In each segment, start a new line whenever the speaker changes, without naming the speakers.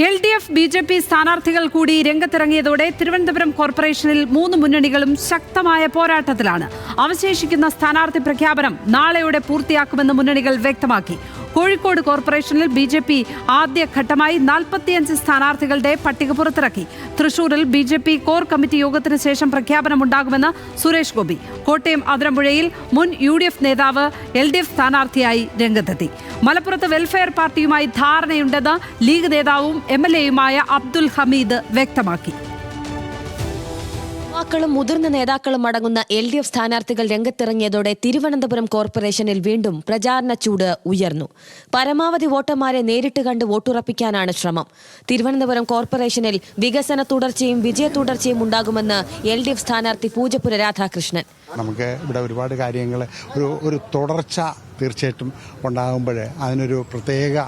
LDF BJP സ്ഥാനാർത്ഥികൾ കൂടി രംഗത്തിറങ്ങിയതോടെ തിരുവനന്തപുരം കോർപ്പറേഷനിൽ 3 മുന്നണികളും ശക്തമായ പോരാട്ടത്തിലാണ്. അവശേഷിക്കുന്ന സ്ഥാനാർത്ഥി പ്രഖ്യാപനം നാളെയോടെ പൂർത്തിയാക്കുമെന്ന് മുന്നണികൾ വ്യക്തമാക്കി. കോഴിക്കോട് കോർപ്പറേഷനിൽ BJP ആദ്യഘട്ടമായി 45 സ്ഥാനാർത്ഥികളുടെ പട്ടിക പുറത്തിറക്കി. തൃശൂരിൽ BJP കോർ കമ്മിറ്റി യോഗത്തിന് ശേഷം പ്രഖ്യാപനമുണ്ടാകുമെന്ന് സുരേഷ് ഗോപി. കോട്ടയം അതിരമ്പുഴയിൽ മുൻ UDF നേതാവ് LDF സ്ഥാനാർത്ഥിയായി രംഗത്തെത്തി. മലപ്പുറത്ത് വെൽഫെയർ പാർട്ടിയുമായി ധാരണയുണ്ടെന്ന് ലീഗ് നേതാവും MLA-യുമായ അബ്ദുൽ ഹമീദ് വ്യക്തമാക്കി.
ും മുതിർന്ന നേതാക്കളും അടങ്ങുന്ന LDF സ്ഥാനാർത്ഥികൾ രംഗത്തിറങ്ങിയതോടെ തിരുവനന്തപുരം കോർപ്പറേഷനിൽ വീണ്ടും പ്രചാരണ ചൂട് ഉയർന്നു. പരമാവധി വോട്ടർമാരെ നേരിട്ട് കണ്ട് വോട്ടുറപ്പിക്കാനാണ് ശ്രമം. തിരുവനന്തപുരം കോർപ്പറേഷനിൽ വികസന തുടർച്ചയും വിജയ തുടർച്ചയും ഉണ്ടാകുമെന്ന് LDF സ്ഥാനാർത്ഥി പൂജപ്പുര രാധാകൃഷ്ണൻ.
നമുക്ക് ഇവിടെ ഒരുപാട് കാര്യങ്ങൾ ഒരു തുടർച്ച തീർച്ചയായിട്ടും ഉണ്ടാകുമ്പോൾ അതിനൊരു പ്രത്യേക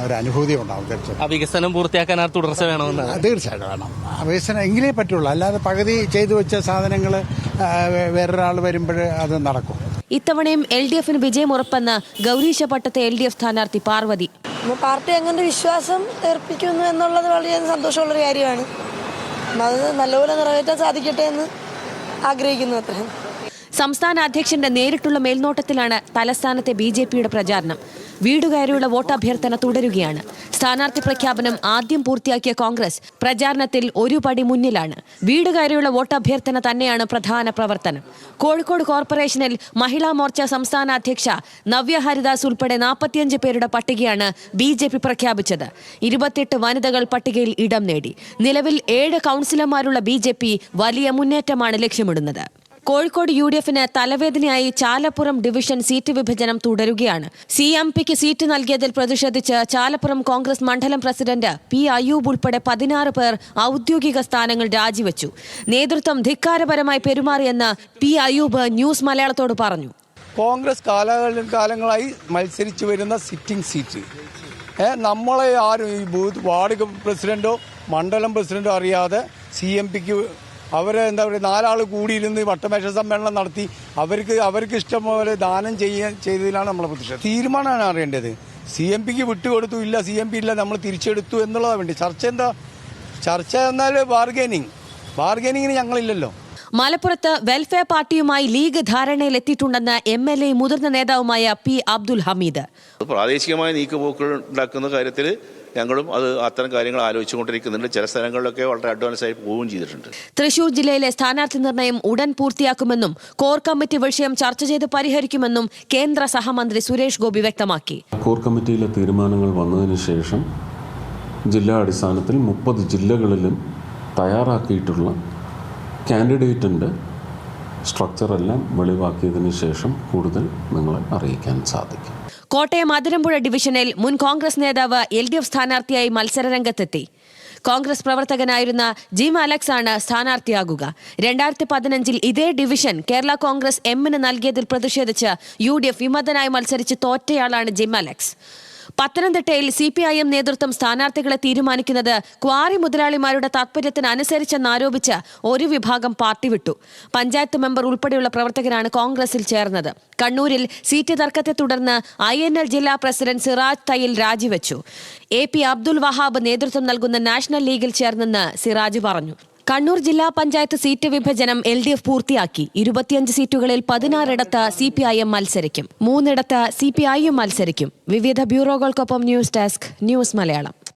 ഒരു അനുഭൂതി ഉണ്ടാവും. തീർച്ചയായിട്ടും
വികസനം പൂർത്തിയാക്കാൻ ആ തുടർച്ച വേണമെന്ന്
തീർച്ചയായിട്ടും വേണം. വികസനം എങ്കിലേ പറ്റുള്ളൂ. അല്ലാതെ പകുതി ചെയ്തു വെച്ച സാധനങ്ങൾ വേറൊരാൾ വരുമ്പോൾ അത് നടക്കും.
ഇത്തവണയും LDF-ന് വിജയം ഉറപ്പെന്ന് ഗൗരീശപട്ടത്തെ LDF സ്ഥാനാർത്ഥി പാർവതി.
പാർട്ടി അങ്ങനെ വിശ്വാസം ഏർപ്പിക്കുന്നു എന്നുള്ളത് വളരെ സന്തോഷമുള്ളൊരു കാര്യമാണ്. അത് നല്ലപോലെ നിറവേറ്റാൻ സാധിക്കട്ടെ എന്ന് ആഗ്രഹിക്കുന്നു. അത്രയും
സംസ്ഥാന അധ്യക്ഷന്റെ നേരിട്ടുള്ള മേൽനോട്ടത്തിലാണ് തലസ്ഥാനത്തെ BJP-യുടെ പ്രചാരണം. വീടുകയറിയുള്ള വോട്ടഭ്യർത്ഥന തുടരുകയാണ്. സ്ഥാനാർത്ഥി പ്രഖ്യാപനം ആദ്യം പൂർത്തിയാക്കിയ കോൺഗ്രസ് പ്രചാരണത്തിൽ ഒരു പടി മുന്നിലാണ്. വീടുകയറിയുള്ള വോട്ടഭ്യർത്ഥന തന്നെയാണ് പ്രധാന പ്രവർത്തനം. കോഴിക്കോട് കോർപ്പറേഷനിൽ മഹിളാ മോർച്ച സംസ്ഥാന അധ്യക്ഷ നവ്യ ഹരിദാസ് ഉൾപ്പെടെ 45 പേരുടെ പട്ടികയാണ് BJP പ്രഖ്യാപിച്ചത്. 28 വനിതകൾ പട്ടികയിൽ ഇടം നേടി. നിലവിൽ 7 കൗൺസിലർമാരുള്ള BJP വലിയ മുന്നേറ്റമാണ് ലക്ഷ്യമിടുന്നത്. കോഴിക്കോട് UDF-ന് തലവേദനയായി ചാലപ്പുറം ഡിവിഷൻ സീറ്റ് വിഭജനം തുടരുകയാണ്. CMPക്ക് സീറ്റ് നൽകിയതിൽ പ്രതിഷേധിച്ച് ചാലപ്പുറം കോൺഗ്രസ് മണ്ഡലം പ്രസിഡന്റ് P. അയ്യൂബ് ഉൾപ്പെടെ 16 പേർ ഔദ്യോഗിക സ്ഥാനങ്ങൾ രാജിവെച്ചു. നേതൃത്വം ധിക്കാരപരമായി പെരുമാറിയെന്ന് P. അയ്യൂബ് ന്യൂസ് മലയാളത്തോട് പറഞ്ഞു.
കോൺഗ്രസ് കാലങ്ങളായി മത്സരിച്ചു വരുന്ന സിറ്റിംഗ് സീറ്റ് നമ്മളെ ആരും ഈ വാർഡ് പ്രസിഡന്റോ മണ്ഡലം പ്രസിഡന്റോ അറിയാതെ CMPക്ക് എന്താ പറയുക 4 ആൾ കൂടിയിരുന്ന് വട്ടമേശ സമ്മേളനം നടത്തി അവർക്ക് ഇഷ്ടം പോലെ ദാനം ചെയ്തതിലാണ് നമ്മളെ പ്രതിഷേധം. തീരുമാനമാണ് അറിയേണ്ടത്. CMPക്ക് വിട്ടുകൊടുത്തു, ഇല്ല CMP ഇല്ല, നമ്മൾ തിരിച്ചെടുത്തു എന്നുള്ളതാണ് വേണ്ടി. ചർച്ച എന്നാൽ ബാർഗനിങ്ങിന് ഞങ്ങളില്ലല്ലോ.
മലപ്പുറത്ത് വെൽഫെയർ പാർട്ടിയുമായി ലീഗ് ധാരണയിലെത്തിയിട്ടുണ്ടെന്ന് MLA മുതിർന്ന നേതാവുമായ P. അബ്ദുൽ ഹമീദ്.
പ്രാദേശികമായ നീക്കുപോക്കുകൾ ഉണ്ടാക്കുന്ന കാര്യത്തിൽ ഞങ്ങളും അത്തരം കാര്യങ്ങൾ ആലോചിച്ചുകൊണ്ടിരിക്കുന്നുണ്ട്. ചില സ്ഥലങ്ങളിലൊക്കെ വളരെ അഡ്വാൻസ് ആയി പോവുകയും ചെയ്തിട്ടുണ്ട്.
തൃശൂർ ജില്ലയിലെ സ്ഥാനാർത്ഥി നിർണയം ഉടൻ പൂർത്തിയാക്കുമെന്നും കോർ കമ്മിറ്റി വിഷയം ചർച്ച ചെയ്ത് പരിഹരിക്കുമെന്നും കേന്ദ്ര സഹമന്ത്രി സുരേഷ് ഗോപി വ്യക്തമാക്കി.
കോർ കമ്മിറ്റിയിലെ തീരുമാനങ്ങൾ വന്നതിന് ശേഷം ജില്ലാ അടിസ്ഥാനത്തിൽ 30 ജില്ലകളിലും തയ്യാറാക്കിയിട്ടുള്ള കാൻഡിഡേറ്റിൻ്റെ സ്ട്രക്ചറെല്ലാം വെളിവാക്കിയതിന് ശേഷം കൂടുതൽ നിങ്ങളെ അറിയിക്കാൻ സാധിക്കും.
കോട്ടയം അതിരമ്പുഴ ഡിവിഷനിൽ മുൻ കോൺഗ്രസ് നേതാവ് LDF സ്ഥാനാർത്ഥിയായി മത്സരരംഗത്തെത്തി. കോൺഗ്രസ് പ്രവർത്തകനായിരുന്ന ജിം അലക്സ് ആണ് സ്ഥാനാർത്ഥിയാകുക. 2015 ഇതേ ഡിവിഷൻ കേരള കോൺഗ്രസ് M-ന് നൽകിയതിൽ പ്രതിഷേധിച്ച് UDF വിമതനായി മത്സരിച്ച് തോറ്റയാളാണ് ജിം അലക്സ്. പത്തനംതിട്ടയിൽ CPIM നേതൃത്വം സ്ഥാനാർത്ഥികളെ തീരുമാനിക്കുന്നത് ക്വാറി മുതലാളിമാരുടെ താത്പര്യത്തിന് അനുസരിച്ചെന്നാരോപിച്ച് ഒരു വിഭാഗം പാർട്ടി വിട്ടു. പഞ്ചായത്ത് മെമ്പർ ഉൾപ്പെടെയുള്ള പ്രവർത്തകരാണ് കോൺഗ്രസിൽ ചേർന്നത്. കണ്ണൂരിൽ സീറ്റ് തർക്കത്തെ തുടർന്ന് INL ജില്ലാ പ്രസിഡന്റ് സിറാജ് തയ്യിൽ രാജിവെച്ചു. AP അബ്ദുൽ വഹാബ് നേതൃത്വം നൽകുന്ന നാഷണൽ ലീഗിൽ ചേർന്നെന്ന് സിറാജ് പറഞ്ഞു. കണ്ണൂർ ജില്ലാ പഞ്ചായത്ത് സീറ്റ് വിഭജനം LDF പൂർത്തിയാക്കി. 25 സീറ്റുകളിൽ 16 CPIM മത്സരിക്കും, 3 CPI-യും മത്സരിക്കും. വിവിധ ബ്യൂറോകൾക്കൊപ്പം ന്യൂസ് ഡെസ്ക്, ന്യൂസ് മലയാളം.